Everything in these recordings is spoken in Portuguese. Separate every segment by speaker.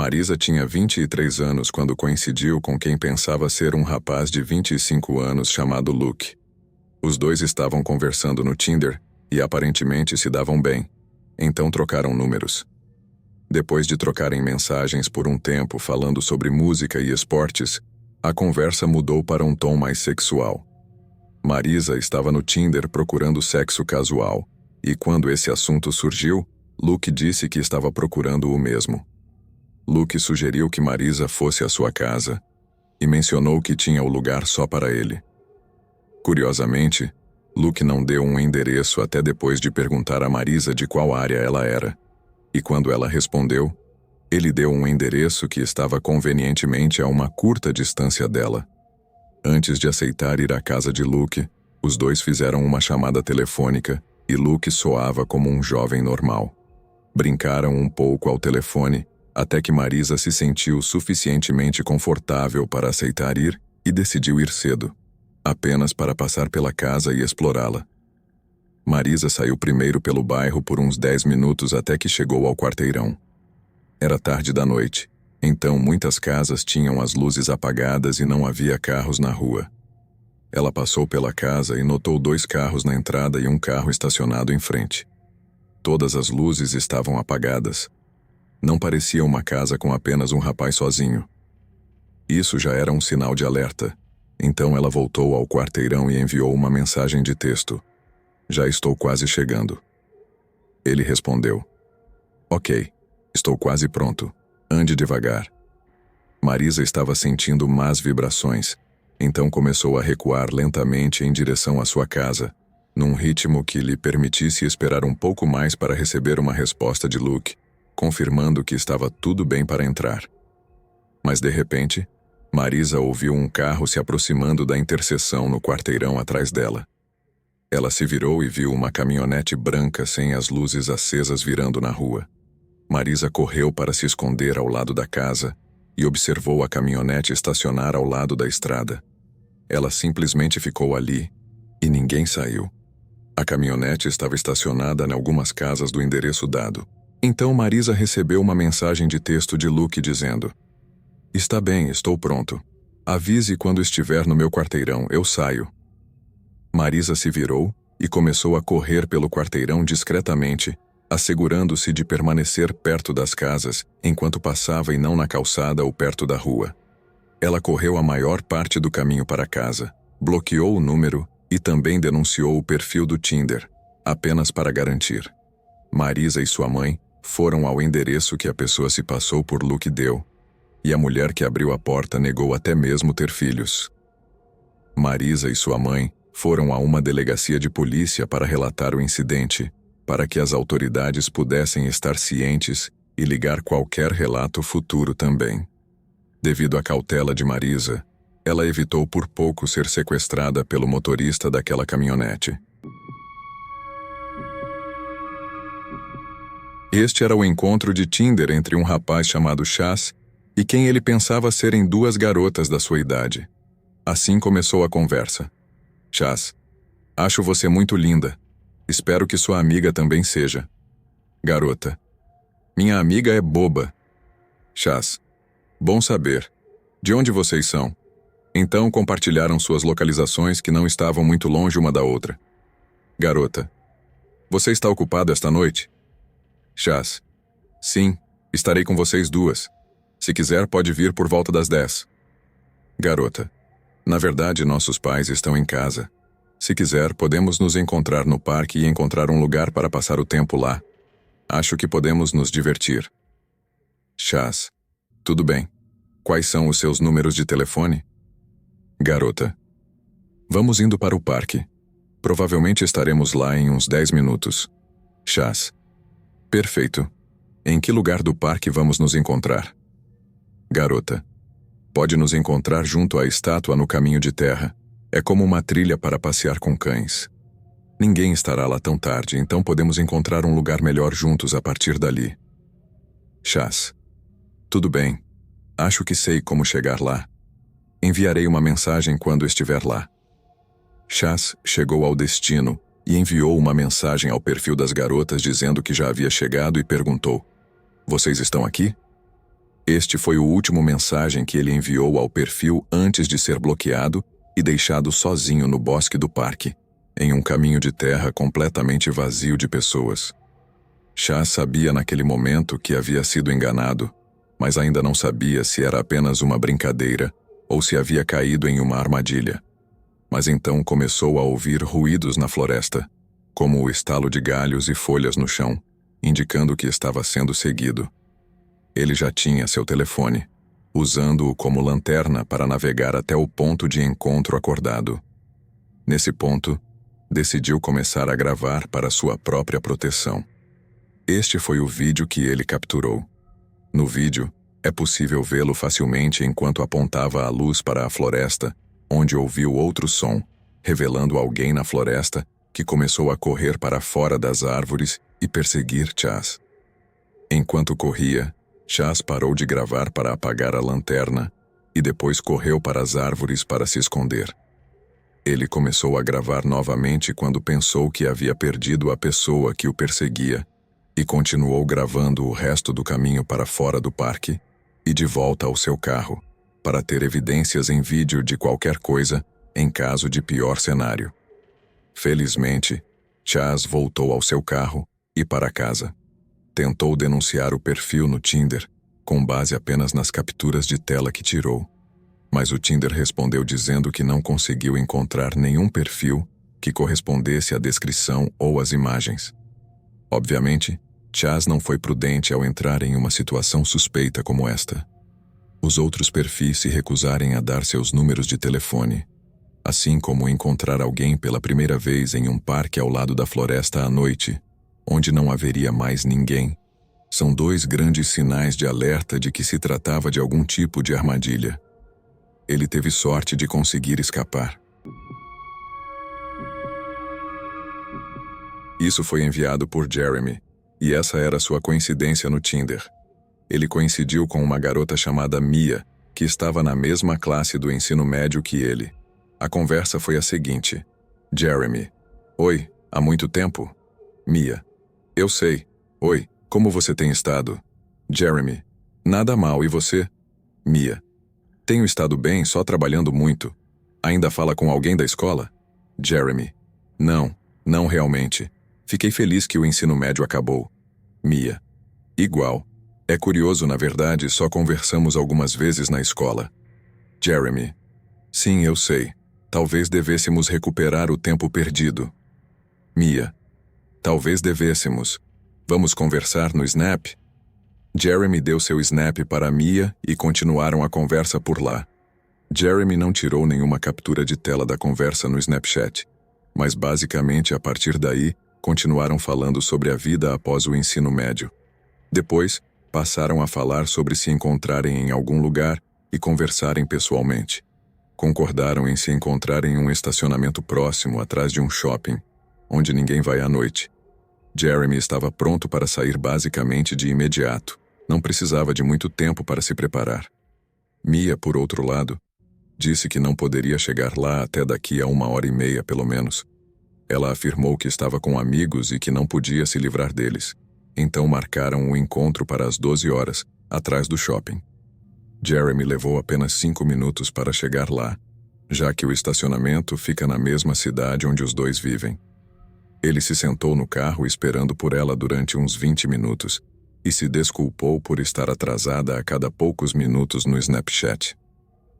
Speaker 1: Marisa tinha 23 anos quando coincidiu com quem pensava ser um rapaz de 25 anos chamado Luke. Os dois estavam conversando no Tinder e aparentemente se davam bem, então trocaram números. Depois de trocarem mensagens por um tempo falando sobre música e esportes, a conversa mudou para um tom mais sexual. Marisa estava no Tinder procurando sexo casual, e quando esse assunto surgiu, Luke disse que estava procurando o mesmo. Luke sugeriu que Marisa fosse à sua casa e mencionou que tinha o lugar só para ele. Curiosamente, Luke não deu um endereço até depois de perguntar a Marisa de qual área ela era, e quando ela respondeu, ele deu um endereço que estava convenientemente a uma curta distância dela. Antes de aceitar ir à casa de Luke, os dois fizeram uma chamada telefônica e Luke soava como um jovem normal. Brincaram um pouco ao telefone, até que Marisa se sentiu suficientemente confortável para aceitar ir e decidiu ir cedo, apenas para passar pela casa e explorá-la. Marisa saiu primeiro pelo bairro por uns 10 minutos até que chegou ao quarteirão. Era tarde da noite, então muitas casas tinham as luzes apagadas e não havia carros na rua. Ela passou pela casa e notou 2 carros na entrada e um carro estacionado em frente. Todas as luzes estavam apagadas. Não parecia uma casa com apenas um rapaz sozinho. Isso já era um sinal de alerta. Então ela voltou ao quarteirão e enviou uma mensagem de texto. Já estou quase chegando. Ele respondeu. Ok, estou quase pronto. Ande devagar. Marisa estava sentindo más vibrações, então começou a recuar lentamente em direção à sua casa, num ritmo que lhe permitisse esperar um pouco mais para receber uma resposta de Luke, confirmando que estava tudo bem para entrar. Mas de repente, Marisa ouviu um carro se aproximando da interseção no quarteirão atrás dela. Ela se virou e viu uma caminhonete branca sem as luzes acesas virando na rua. Marisa correu para se esconder ao lado da casa e observou a caminhonete estacionar ao lado da estrada. Ela simplesmente ficou ali e ninguém saiu. A caminhonete estava estacionada em algumas casas do endereço dado. Então Marisa recebeu uma mensagem de texto de Luke dizendo: Está bem, estou pronto. Avise quando estiver no meu quarteirão, eu saio. Marisa se virou e começou a correr pelo quarteirão discretamente, assegurando-se de permanecer perto das casas enquanto passava e não na calçada ou perto da rua. Ela correu a maior parte do caminho para casa, bloqueou o número e também denunciou o perfil do Tinder, apenas para garantir. Marisa e sua mãe foram ao endereço que a pessoa se passou por Luke deu, e a mulher que abriu a porta negou até mesmo ter filhos. Marisa e sua mãe foram a uma delegacia de polícia para relatar o incidente, para que as autoridades pudessem estar cientes e ligar qualquer relato futuro também. Devido à cautela de Marisa, ela evitou por pouco ser sequestrada pelo motorista daquela caminhonete. Este era o encontro de Tinder entre um rapaz chamado Chas e quem ele pensava serem 2 garotas da sua idade. Assim começou a conversa. Chas, acho você muito linda. Espero que sua amiga também seja. Garota, minha amiga é boba. Chas, bom saber. De onde vocês são? Então compartilharam suas localizações que não estavam muito longe uma da outra. Garota, você está ocupado esta noite? Chas, sim, estarei com vocês 2. Se quiser, pode vir por volta das 10. Garota, na verdade, nossos pais estão em casa. Se quiser, podemos nos encontrar no parque e encontrar um lugar para passar o tempo lá. Acho que podemos nos divertir. Chas, tudo bem. Quais são os seus números de telefone? Garota, vamos indo para o parque. Provavelmente estaremos lá em uns 10 minutos. Chas, perfeito. Em que lugar do parque vamos nos encontrar? Garota, pode nos encontrar junto à estátua no caminho de terra. É como uma trilha para passear com cães. Ninguém estará lá tão tarde, então podemos encontrar um lugar melhor juntos a partir dali. Chas, tudo bem. Acho que sei como chegar lá. Enviarei uma mensagem quando estiver lá. Chas chegou ao destino e enviou uma mensagem ao perfil das garotas dizendo que já havia chegado e perguntou: Vocês estão aqui? Este foi o último mensagem que ele enviou ao perfil antes de ser bloqueado e deixado sozinho no bosque do parque, em um caminho de terra completamente vazio de pessoas. Chaz sabia naquele momento que havia sido enganado, mas ainda não sabia se era apenas uma brincadeira ou se havia caído em uma armadilha. Mas então começou a ouvir ruídos na floresta, como o estalo de galhos e folhas no chão, indicando que estava sendo seguido. Ele já tinha seu telefone, usando-o como lanterna para navegar até o ponto de encontro acordado. Nesse ponto, decidiu começar a gravar para sua própria proteção. Este foi o vídeo que ele capturou. No vídeo, é possível vê-lo facilmente enquanto apontava a luz para a floresta, onde ouviu outro som, revelando alguém na floresta que começou a correr para fora das árvores e perseguir Chaz. Enquanto corria, Chaz parou de gravar para apagar a lanterna e depois correu para as árvores para se esconder. Ele começou a gravar novamente quando pensou que havia perdido a pessoa que o perseguia e continuou gravando o resto do caminho para fora do parque e de volta ao seu carro, para ter evidências em vídeo de qualquer coisa em caso de pior cenário. Felizmente, Chaz voltou ao seu carro e para casa. Tentou denunciar o perfil no Tinder, com base apenas nas capturas de tela que tirou. Mas o Tinder respondeu dizendo que não conseguiu encontrar nenhum perfil que correspondesse à descrição ou às imagens. Obviamente, Chaz não foi prudente ao entrar em uma situação suspeita como esta. Os outros perfis se recusarem a dar seus números de telefone, assim como encontrar alguém pela primeira vez em um parque ao lado da floresta à noite, onde não haveria mais ninguém, são dois grandes sinais de alerta de que se tratava de algum tipo de armadilha. Ele teve sorte de conseguir escapar. Isso foi enviado por Jeremy, e essa era sua coincidência no Tinder. Ele coincidiu com uma garota chamada Mia, que estava na mesma classe do ensino médio que ele. A conversa foi a seguinte: Jeremy: Oi, há muito tempo? Mia: Eu sei. Oi, como você tem estado? Jeremy: Nada mal, e você? Mia: Tenho estado bem, só trabalhando muito. Ainda fala com alguém da escola? Jeremy: Não realmente. Fiquei feliz que o ensino médio acabou. Mia: Igual. É curioso, na verdade, só conversamos algumas vezes na escola. Jeremy: Sim, eu sei. Talvez devêssemos recuperar o tempo perdido. Mia: Talvez devêssemos. Vamos conversar no Snap? Jeremy deu seu Snap para Mia e continuaram a conversa por lá. Jeremy não tirou nenhuma captura de tela da conversa no Snapchat, mas basicamente a partir daí continuaram falando sobre a vida após o ensino médio. Depois, passaram a falar sobre se encontrarem em algum lugar e conversarem pessoalmente. Concordaram em se encontrar em um estacionamento próximo atrás de um shopping, onde ninguém vai à noite. Jeremy estava pronto para sair basicamente de imediato. Não precisava de muito tempo para se preparar. Mia, por outro lado, disse que não poderia chegar lá até daqui a 1h30, pelo menos. Ela afirmou que estava com amigos e que não podia se livrar deles. Então marcaram um encontro para as 12 horas, atrás do shopping. Jeremy levou apenas 5 minutos para chegar lá, já que o estacionamento fica na mesma cidade onde os dois vivem. Ele se sentou no carro esperando por ela durante uns 20 minutos e se desculpou por estar atrasada a cada poucos minutos no Snapchat.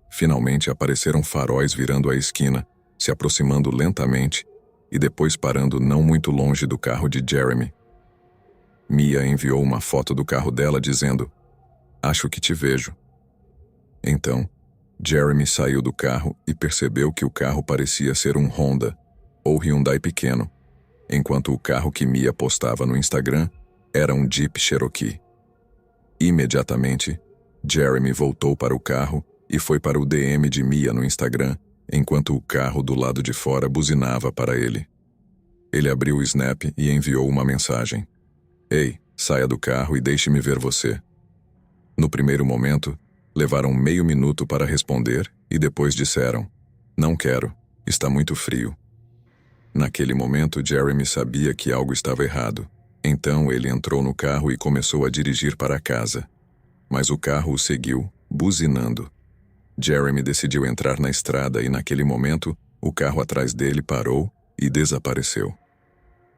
Speaker 1: Finalmente apareceram faróis virando a esquina, se aproximando lentamente e depois parando não muito longe do carro de Jeremy. Mia enviou uma foto do carro dela dizendo: Acho que te vejo. Então, Jeremy saiu do carro e percebeu que o carro parecia ser um Honda ou Hyundai pequeno, enquanto o carro que Mia postava no Instagram era um Jeep Cherokee. Imediatamente, Jeremy voltou para o carro e foi para o DM de Mia no Instagram, enquanto o carro do lado de fora buzinava para ele. Ele abriu o Snap e enviou uma mensagem: Ei, saia do carro e deixe-me ver você. No primeiro momento, levaram meio minuto para responder e depois disseram: Não quero, está muito frio. Naquele momento, Jeremy sabia que algo estava errado. Então ele entrou no carro e começou a dirigir para casa. mas o carro o seguiu, buzinando. Jeremy decidiu entrar na estrada e, naquele momento, o carro atrás dele parou e desapareceu.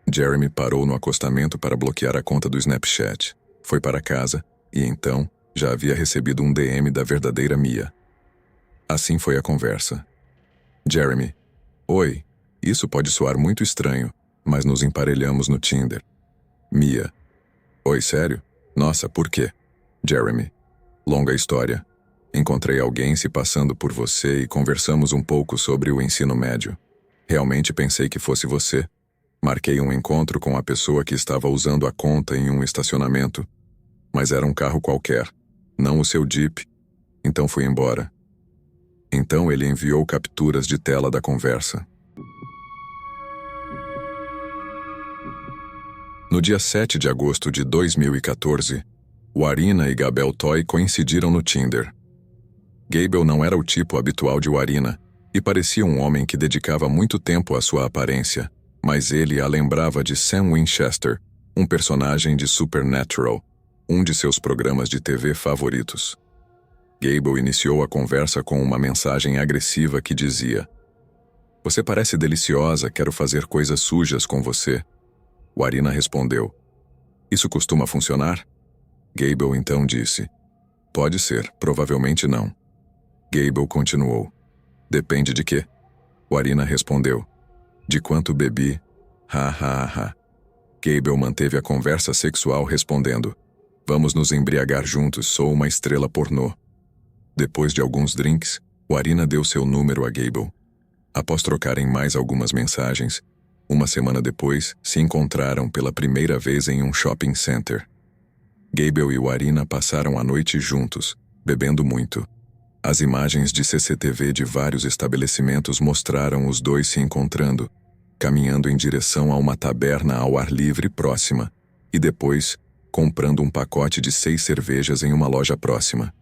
Speaker 1: Jeremy parou no acostamento para bloquear a conta do Snapchat. Foi para casa e, então, já havia recebido um DM da verdadeira Mia. Assim foi a conversa. Jeremy: oi, isso pode soar muito estranho, mas nos emparelhamos no Tinder. Mia: oi, sério? Nossa, por quê? Jeremy: longa história. Encontrei alguém se passando por você e conversamos um pouco sobre o ensino médio. Realmente pensei que fosse você. Marquei um encontro com a pessoa que estava usando a conta em um estacionamento, mas era um carro qualquer, não o seu Jeep. Então fui embora. Então ele enviou capturas de tela da conversa. No dia 7 de agosto de 2014, Warina e Gabel Toy coincidiram no Tinder. Gabel não era o tipo habitual de Warina e parecia um homem que dedicava muito tempo à sua aparência, mas ele a lembrava de Sam Winchester, um personagem de Supernatural, um de seus programas de TV favoritos. Gabel iniciou a conversa com uma mensagem agressiva que dizia: você parece deliciosa, quero fazer coisas sujas com você. Warina respondeu: isso costuma funcionar? Gabel então disse: pode ser, provavelmente não. Gabel continuou: depende de quê? Warina respondeu: de quanto bebi, ha ha ha. Gabel manteve a conversa sexual respondendo: vamos nos embriagar juntos, sou uma estrela pornô. Depois de alguns drinks, Warina deu seu número a Gabel. Após trocarem mais algumas mensagens, uma semana depois, se encontraram pela primeira vez em um shopping center. Gabel e Warina passaram a noite juntos, bebendo muito. As imagens de CCTV de vários estabelecimentos mostraram os dois se encontrando, caminhando em direção a uma taberna ao ar livre próxima, e depois, comprando um pacote de 6 cervejas em uma loja próxima.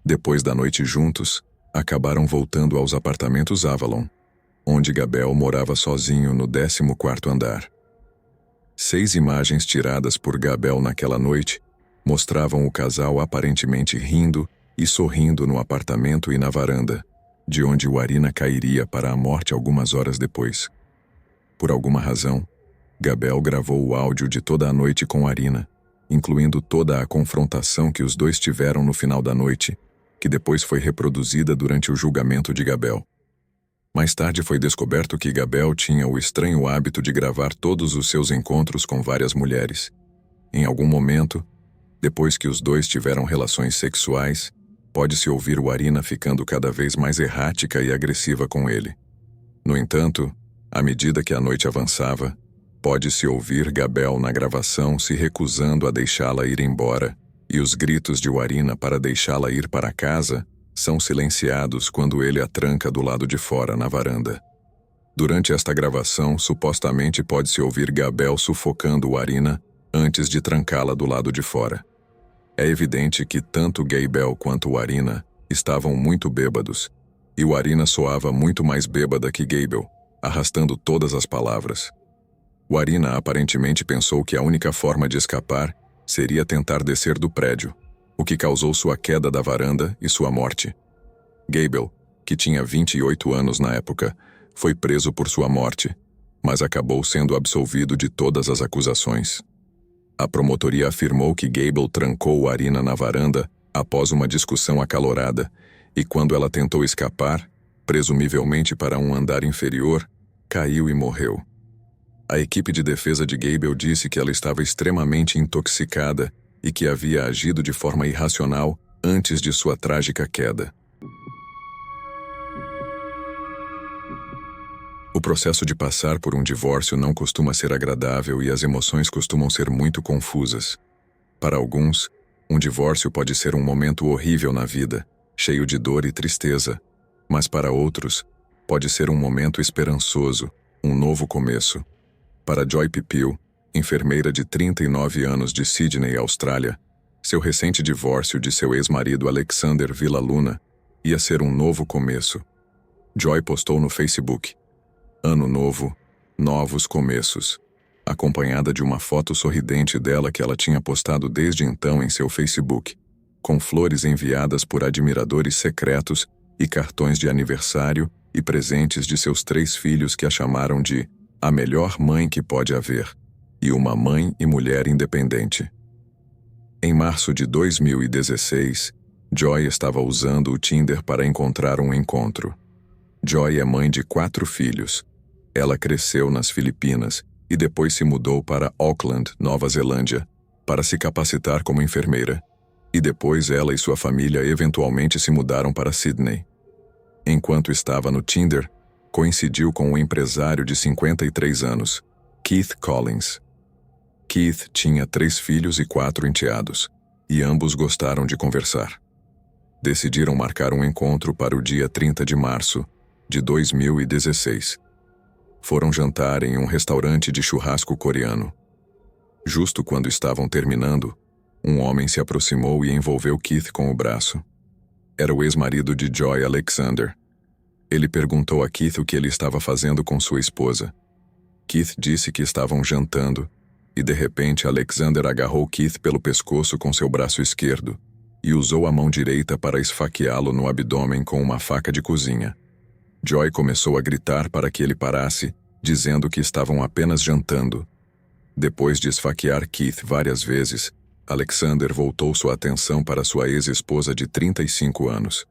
Speaker 1: Depois da noite juntos, acabaram voltando aos apartamentos Avalon, onde Gabel morava sozinho no 14º andar. 6 imagens tiradas por Gabel naquela noite mostravam o casal aparentemente rindo e sorrindo no apartamento e na varanda, de onde Warina cairia para a morte algumas horas depois. Por alguma razão, Gabel gravou o áudio de toda a noite com Warina, incluindo toda a confrontação que os dois tiveram no final da noite, que depois foi reproduzida durante o julgamento de Gabel. Mais tarde foi descoberto que Gabel tinha o estranho hábito de gravar todos os seus encontros com várias mulheres. Em algum momento, depois que os dois tiveram relações sexuais, pode-se ouvir Warina ficando cada vez mais errática e agressiva com ele. No entanto, à medida que a noite avançava, pode-se ouvir Gabel na gravação se recusando a deixá-la ir embora, e os gritos de Warina para deixá-la ir para casa são silenciados quando ele a tranca do lado de fora na varanda. Durante esta gravação, supostamente pode-se ouvir Gabel sufocando Warina antes de trancá-la do lado de fora. É evidente que tanto Gabel quanto Warina estavam muito bêbados, e Warina soava muito mais bêbada que Gabel, arrastando todas as palavras. Warina aparentemente pensou que a única forma de escapar seria tentar descer do prédio, o que causou sua queda da varanda e sua morte. Gabel, que tinha 28 anos na época, foi preso por sua morte, mas acabou sendo absolvido de todas as acusações. A promotoria afirmou que Gabel trancou Warina na varanda após uma discussão acalorada e quando ela tentou escapar, presumivelmente para um andar inferior, caiu e morreu. A equipe de defesa de Gabel disse que ela estava extremamente intoxicada e que havia agido de forma irracional antes de sua trágica queda. O processo de passar por um divórcio não costuma ser agradável e as emoções costumam ser muito confusas. Para alguns, um divórcio pode ser um momento horrível na vida, cheio de dor e tristeza, mas para outros, pode ser um momento esperançoso, um novo começo. Para Joy Pipil, enfermeira de 39 anos de Sydney, Austrália, seu recente divórcio de seu ex-marido Alexander Villaluna ia ser um novo começo. Joy postou no Facebook: Ano novo, novos começos, acompanhada de uma foto sorridente dela que ela tinha postado desde então em seu Facebook. com flores enviadas por admiradores secretos e cartões de aniversário e presentes de seus 3 filhos que a chamaram de a melhor mãe que pode haver, e uma mãe e mulher independente. Em março de 2016, Joy estava usando o Tinder para encontrar um encontro. Joy é mãe de 4 filhos. Ela cresceu nas Filipinas e depois se mudou para Auckland, Nova Zelândia, para se capacitar como enfermeira. E depois ela e sua família eventualmente se mudaram para Sydney. Enquanto estava no Tinder, coincidiu com um empresário de 53 anos, Keith Collins. Keith tinha 3 filhos e 4 enteados, e ambos gostaram de conversar. Decidiram marcar um encontro para o dia 30 de março de 2016. Foram jantar em um restaurante de churrasco coreano. Justo quando estavam terminando, um homem se aproximou e envolveu Keith com o braço. Era o ex-marido de Joy, Alexander. Ele perguntou a Keith o que ele estava fazendo com sua esposa. Keith disse que estavam jantando, e de repente Alexander agarrou Keith pelo pescoço com seu braço esquerdo e usou a mão direita para esfaqueá-lo no abdômen com uma faca de cozinha. Joy começou a gritar para que ele parasse, dizendo que estavam apenas jantando. Depois de esfaquear Keith várias vezes, Alexander voltou sua atenção para sua ex-esposa de 35 anos.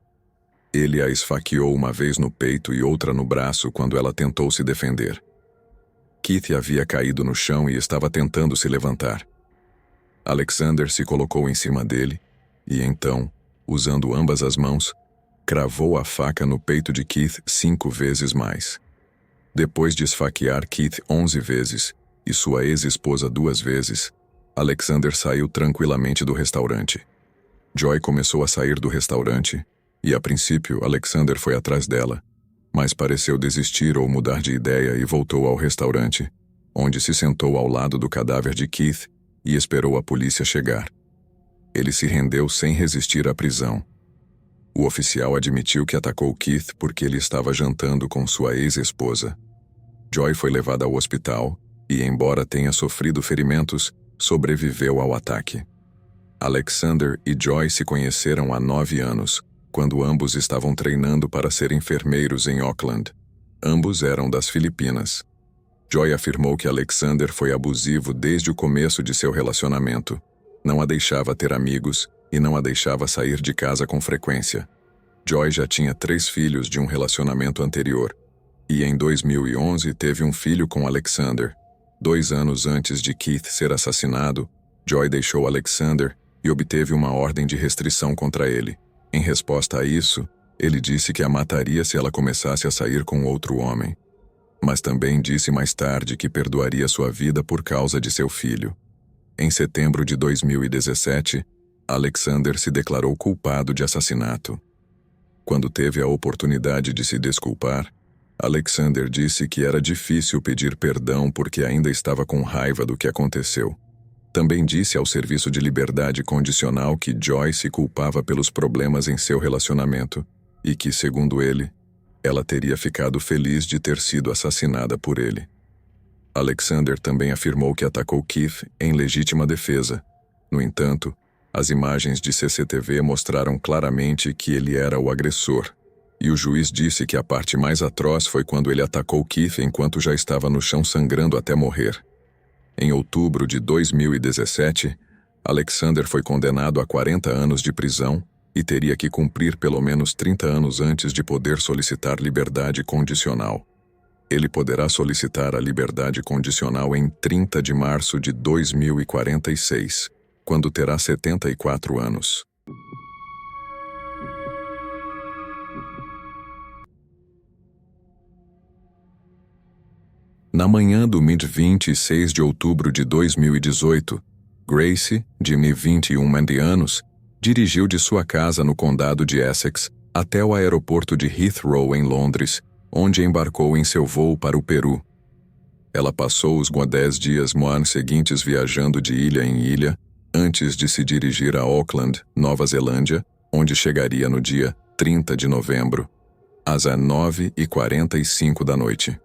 Speaker 1: Ele a esfaqueou uma vez no peito e outra no braço quando ela tentou se defender. Keith havia caído no chão e estava tentando se levantar. Alexander se colocou em cima dele e então, usando ambas as mãos, cravou a faca no peito de Keith 5 vezes mais. Depois de esfaquear Keith 11 vezes e sua ex-esposa 2 vezes, Alexander saiu tranquilamente do restaurante. Joy começou a sair do restaurante e, a princípio, Alexander foi atrás dela, mas pareceu desistir ou mudar de ideia e voltou ao restaurante, onde se sentou ao lado do cadáver de Keith e esperou a polícia chegar. Ele se rendeu sem resistir à prisão. O oficial admitiu que atacou Keith porque ele estava jantando com sua ex-esposa. Joy foi levada ao hospital e, embora tenha sofrido ferimentos, sobreviveu ao ataque. Alexander e Joy se conheceram há 9 anos, quando ambos estavam treinando para ser enfermeiros em Auckland. Ambos eram das Filipinas. Joy afirmou que Alexander foi abusivo desde o começo de seu relacionamento. Não a deixava ter amigos e não a deixava sair de casa com frequência. Joy já tinha 3 filhos de um relacionamento anterior, e em 2011 teve um filho com Alexander. 2 anos antes de Keith ser assassinado, Joy deixou Alexander e obteve uma ordem de restrição contra ele. Em resposta a isso, ele disse que a mataria se ela começasse a sair com outro homem. Mas também disse mais tarde que perdoaria sua vida por causa de seu filho. Em setembro de 2017, Alexander se declarou culpado de assassinato. Quando teve a oportunidade de se desculpar, Alexander disse que era difícil pedir perdão porque ainda estava com raiva do que aconteceu. Também disse ao Serviço de Liberdade Condicional que Joy se culpava pelos problemas em seu relacionamento e que, segundo ele, ela teria ficado feliz de ter sido assassinada por ele. Alexander também afirmou que atacou Keith em legítima defesa. No entanto, as imagens de CCTV mostraram claramente que ele era o agressor, e o juiz disse que a parte mais atroz foi quando ele atacou Keith enquanto já estava no chão sangrando até morrer. Em outubro de 2017, Alexander foi condenado a 40 anos de prisão e teria que cumprir pelo menos 30 anos antes de poder solicitar liberdade condicional. Ele poderá solicitar a liberdade condicional em 30 de março de 2046, quando terá 74 anos. Na manhã do 26 de outubro de 2018, Grace, de 21 anos, dirigiu de sua casa no condado de Essex até o aeroporto de Heathrow, em Londres, onde embarcou em seu voo para o Peru. Ela passou os 10 dias seguintes viajando de ilha em ilha, antes de se dirigir a Auckland, Nova Zelândia, onde chegaria no dia 30 de novembro, às 9h45 da noite.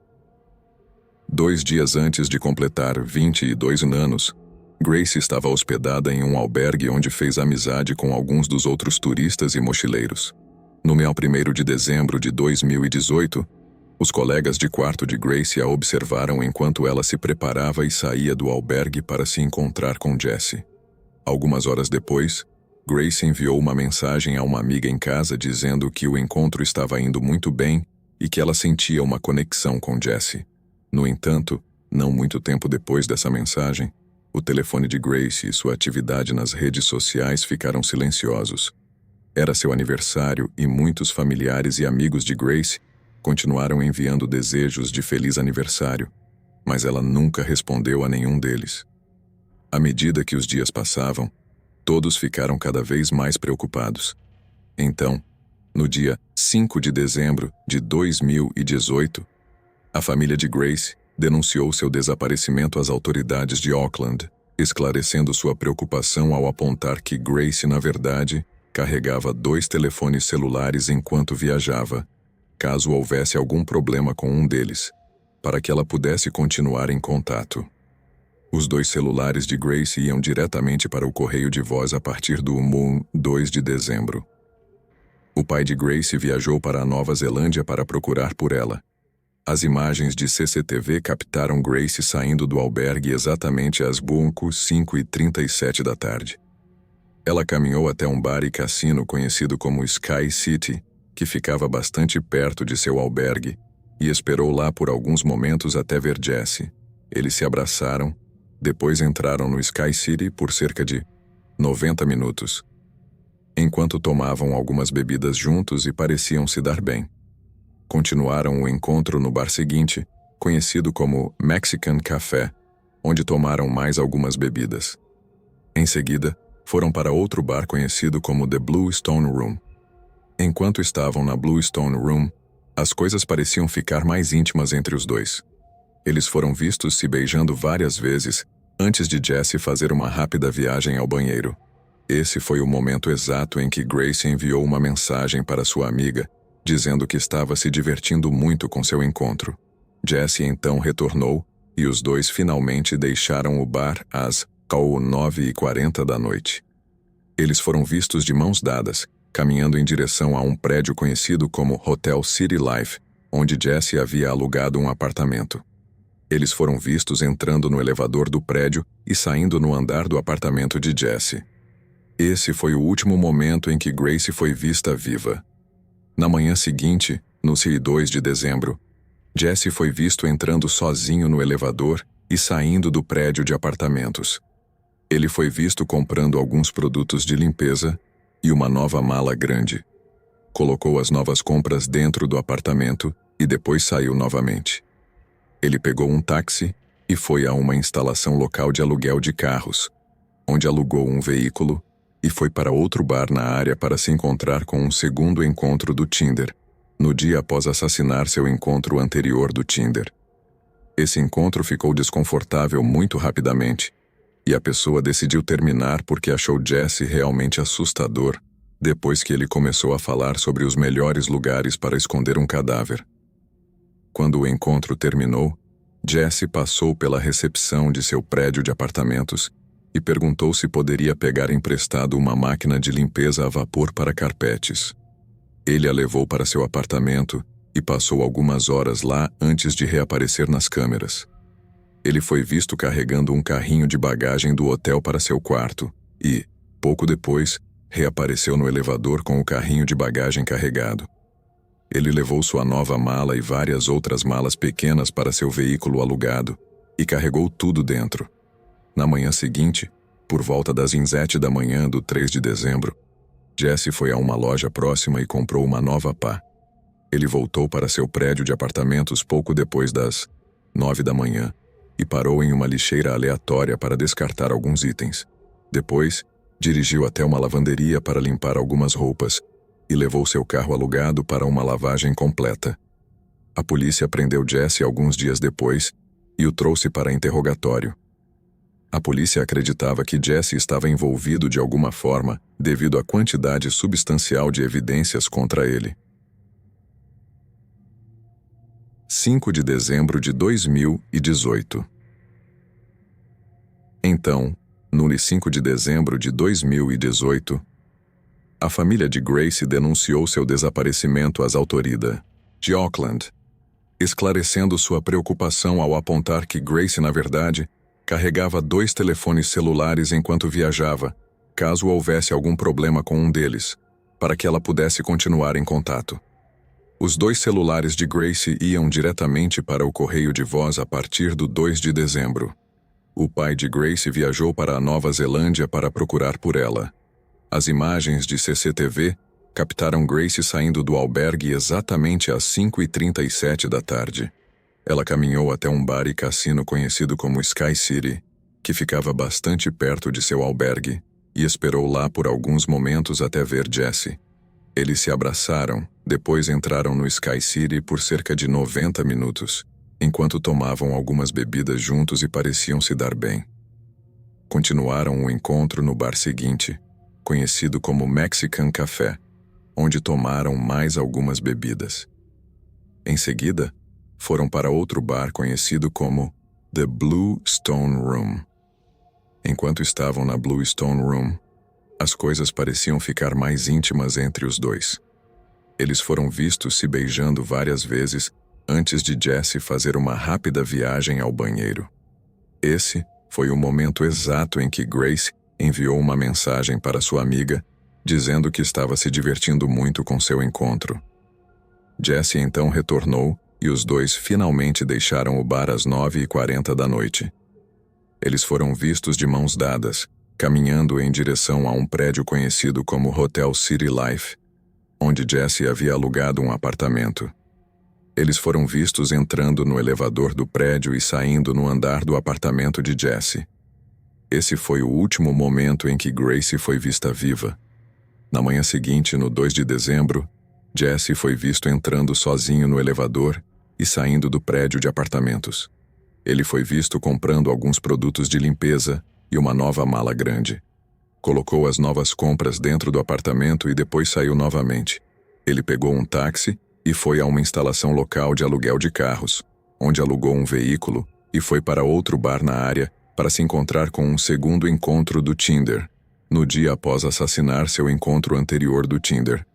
Speaker 1: 2 dias antes de completar 22 anos, Grace estava hospedada em um albergue onde fez amizade com alguns dos outros turistas e mochileiros. No dia 1º de dezembro de 2018, os colegas de quarto de Grace a observaram enquanto ela se preparava e saía do albergue para se encontrar com Jesse. Algumas horas depois, Grace enviou uma mensagem a uma amiga em casa dizendo que o encontro estava indo muito bem e que ela sentia uma conexão com Jesse. No entanto, não muito tempo depois dessa mensagem, o telefone de Grace e sua atividade nas redes sociais ficaram silenciosos. Era seu aniversário e muitos familiares e amigos de Grace continuaram enviando desejos de feliz aniversário, mas ela nunca respondeu a nenhum deles. À medida que os dias passavam, todos ficaram cada vez mais preocupados. Então, no dia 5 de dezembro de 2018, a família de Grace denunciou seu desaparecimento às autoridades de Auckland, esclarecendo sua preocupação ao apontar que Grace, na verdade, carregava 2 telefones celulares enquanto viajava, caso houvesse algum problema com um deles, para que ela pudesse continuar em contato. Os 2 celulares de Grace iam diretamente para o correio de voz a partir do 2 de dezembro. O pai de Grace viajou para a Nova Zelândia para procurar por ela. As imagens de CCTV captaram Grace saindo do albergue exatamente às 5h37 da tarde. Ela caminhou até um bar e cassino conhecido como Sky City, que ficava bastante perto de seu albergue, e esperou lá por alguns momentos até ver Jesse. Eles se abraçaram, depois entraram no Sky City por cerca de 90 minutos, enquanto tomavam algumas bebidas juntos e pareciam se dar bem. Continuaram o encontro no bar seguinte, conhecido como Mexican Café, onde tomaram mais algumas bebidas. Em seguida, foram para outro bar conhecido como The Blue Stone Room. Enquanto estavam na Blue Stone Room, as coisas pareciam ficar mais íntimas entre os dois. Eles foram vistos se beijando várias vezes antes de Jesse fazer uma rápida viagem ao banheiro. Esse foi o momento exato em que Grace enviou uma mensagem para sua amiga, dizendo que estava se divertindo muito com seu encontro. Jesse então retornou e os dois finalmente deixaram o bar às 9h40 da noite. Eles foram vistos de mãos dadas, caminhando em direção a um prédio conhecido como Hotel City Life, onde Jesse havia alugado um apartamento. Eles foram vistos entrando no elevador do prédio e saindo no andar do apartamento de Jesse. Esse foi o último momento em que Grace foi vista viva. Na manhã seguinte, no dia 2 de dezembro, Jesse foi visto entrando sozinho no elevador e saindo do prédio de apartamentos. Ele foi visto comprando alguns produtos de limpeza e uma nova mala grande. Colocou as novas compras dentro do apartamento e depois saiu novamente. Ele pegou um táxi e foi a uma instalação local de aluguel de carros, onde alugou um veículo e foi para outro bar na área para se encontrar com um segundo encontro do Tinder, no dia após assassinar seu encontro anterior do Tinder. Esse encontro ficou desconfortável muito rapidamente, e a pessoa decidiu terminar porque achou Jesse realmente assustador depois que ele começou a falar sobre os melhores lugares para esconder um cadáver. Quando o encontro terminou, Jesse passou pela recepção de seu prédio de apartamentos e perguntou se poderia pegar emprestado uma máquina de limpeza a vapor para carpetes. Ele a levou para seu apartamento e passou algumas horas lá antes de reaparecer nas câmeras. Ele foi visto carregando um carrinho de bagagem do hotel para seu quarto e, pouco depois, reapareceu no elevador com o carrinho de bagagem carregado. Ele levou sua nova mala e várias outras malas pequenas para seu veículo alugado e carregou tudo dentro. Na manhã seguinte, por volta das 7 da manhã do 3 de dezembro, Jesse foi a uma loja próxima e comprou uma nova pá. Ele voltou para seu prédio de apartamentos pouco depois das 9 da manhã e parou em uma lixeira aleatória para descartar alguns itens. Depois, dirigiu até uma lavanderia para limpar algumas roupas e levou seu carro alugado para uma lavagem completa. A polícia prendeu Jesse alguns dias depois e o trouxe para interrogatório. A polícia acreditava que Jesse estava envolvido de alguma forma devido à quantidade substancial de evidências contra ele. 5 de dezembro de 2018. Então, No 5 de dezembro de 2018, a família de Grace denunciou seu desaparecimento às autoridades de Auckland, esclarecendo sua preocupação ao apontar que Grace, na verdade, carregava 2 telefones celulares enquanto viajava, caso houvesse algum problema com um deles, para que ela pudesse continuar em contato. Os 2 celulares de Grace iam diretamente para o correio de voz a partir do 2 de dezembro. O pai de Grace viajou para a Nova Zelândia para procurar por ela. As imagens de CCTV captaram Grace saindo do albergue exatamente às 5h37 da tarde. Ela caminhou até um bar e cassino conhecido como Sky City, que ficava bastante perto de seu albergue, e esperou lá por alguns momentos até ver Jesse. Eles se abraçaram, depois entraram no Sky City por cerca de 90 minutos, enquanto tomavam algumas bebidas juntos e pareciam se dar bem. Continuaram o encontro no bar seguinte, conhecido como Mexican Café, onde tomaram mais algumas bebidas. Em seguida, foram para outro bar conhecido como The Blue Stone Room. Enquanto estavam na Blue Stone Room, as coisas pareciam ficar mais íntimas entre os dois. Eles foram vistos se beijando várias vezes antes de Jesse fazer uma rápida viagem ao banheiro. Esse foi o momento exato em que Grace enviou uma mensagem para sua amiga, dizendo que estava se divertindo muito com seu encontro. Jesse então retornou e os dois finalmente deixaram o bar às 9h40 da noite. Eles foram vistos de mãos dadas, caminhando em direção a um prédio conhecido como Hotel City Life, onde Jesse havia alugado um apartamento. Eles foram vistos entrando no elevador do prédio e saindo no andar do apartamento de Jesse. Esse foi o último momento em que Grace foi vista viva. Na manhã seguinte, no 2 de dezembro, Jesse foi visto entrando sozinho no elevador e saindo do prédio de apartamentos. Ele foi visto comprando alguns produtos de limpeza e uma nova mala grande. Colocou as novas compras dentro do apartamento e depois saiu novamente. Ele pegou um táxi e foi a uma instalação local de aluguel de carros, onde alugou um veículo e foi para outro bar na área para se encontrar com um segundo encontro do Tinder, no dia após assassinar seu encontro anterior do Tinder.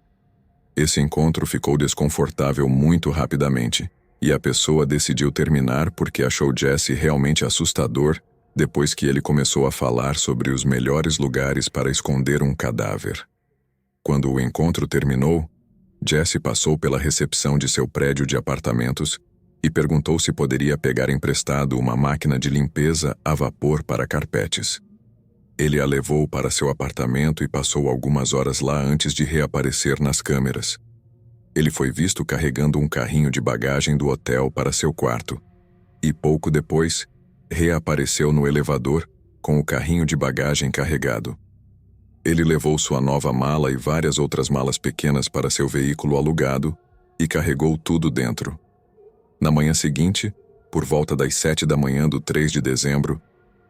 Speaker 1: Esse encontro ficou desconfortável muito rapidamente, e a pessoa decidiu terminar porque achou Jesse realmente assustador depois que ele começou a falar sobre os melhores lugares para esconder um cadáver. Quando o encontro terminou, Jesse passou pela recepção de seu prédio de apartamentos e perguntou se poderia pegar emprestado uma máquina de limpeza a vapor para carpetes. Ele a levou para seu apartamento e passou algumas horas lá antes de reaparecer nas câmeras. Ele foi visto carregando um carrinho de bagagem do hotel para seu quarto, e pouco depois, reapareceu no elevador com o carrinho de bagagem carregado. Ele levou sua nova mala e várias outras malas pequenas para seu veículo alugado e carregou tudo dentro. Na manhã seguinte, por volta das 7 da manhã do 3 de dezembro,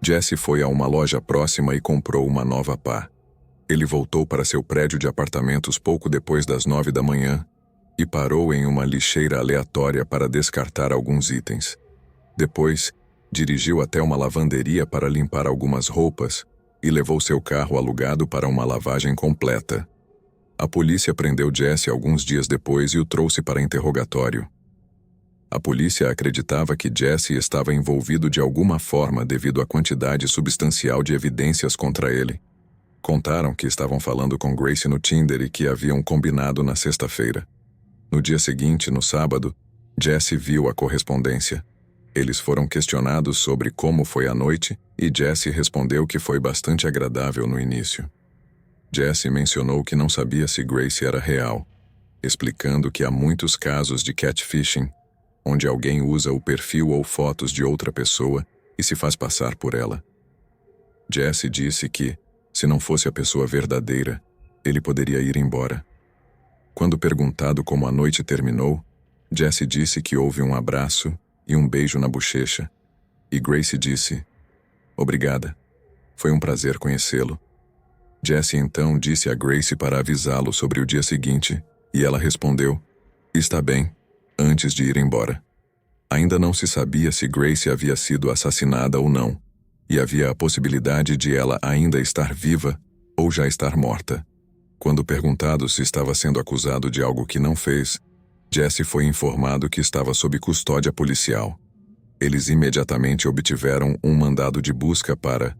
Speaker 1: Jesse foi a uma loja próxima e comprou uma nova pá. Ele voltou para seu prédio de apartamentos pouco depois das 9 da manhã e parou em uma lixeira aleatória para descartar alguns itens. Depois, dirigiu até uma lavanderia para limpar algumas roupas e levou seu carro alugado para uma lavagem completa. A polícia prendeu Jesse alguns dias depois e o trouxe para interrogatório. A polícia acreditava que Jesse estava envolvido de alguma forma devido à quantidade substancial de evidências contra ele. Contaram que estavam falando com Grace no Tinder e que haviam combinado na sexta-feira. No dia seguinte, no sábado, Jesse viu a correspondência. Eles foram questionados sobre como foi a noite e Jesse respondeu que foi bastante agradável no início. Jesse mencionou que não sabia se Grace era real, explicando que há muitos casos de catfishing, onde alguém usa o perfil ou fotos de outra pessoa e se faz passar por ela. Jesse disse que, se não fosse a pessoa verdadeira, ele poderia ir embora. Quando perguntado como a noite terminou, Jesse disse que houve um abraço e um beijo na bochecha, e Grace disse, "Obrigada. Foi um prazer conhecê-lo." Jesse então disse a Grace para avisá-lo sobre o dia seguinte, e ela respondeu, "Está bem," antes de ir embora. Ainda não se sabia se Grace havia sido assassinada ou não, e havia a possibilidade de ela ainda estar viva ou já estar morta. Quando perguntado se estava sendo acusado de algo que não fez, Jesse foi informado que estava sob custódia policial. Eles imediatamente obtiveram um mandado de busca para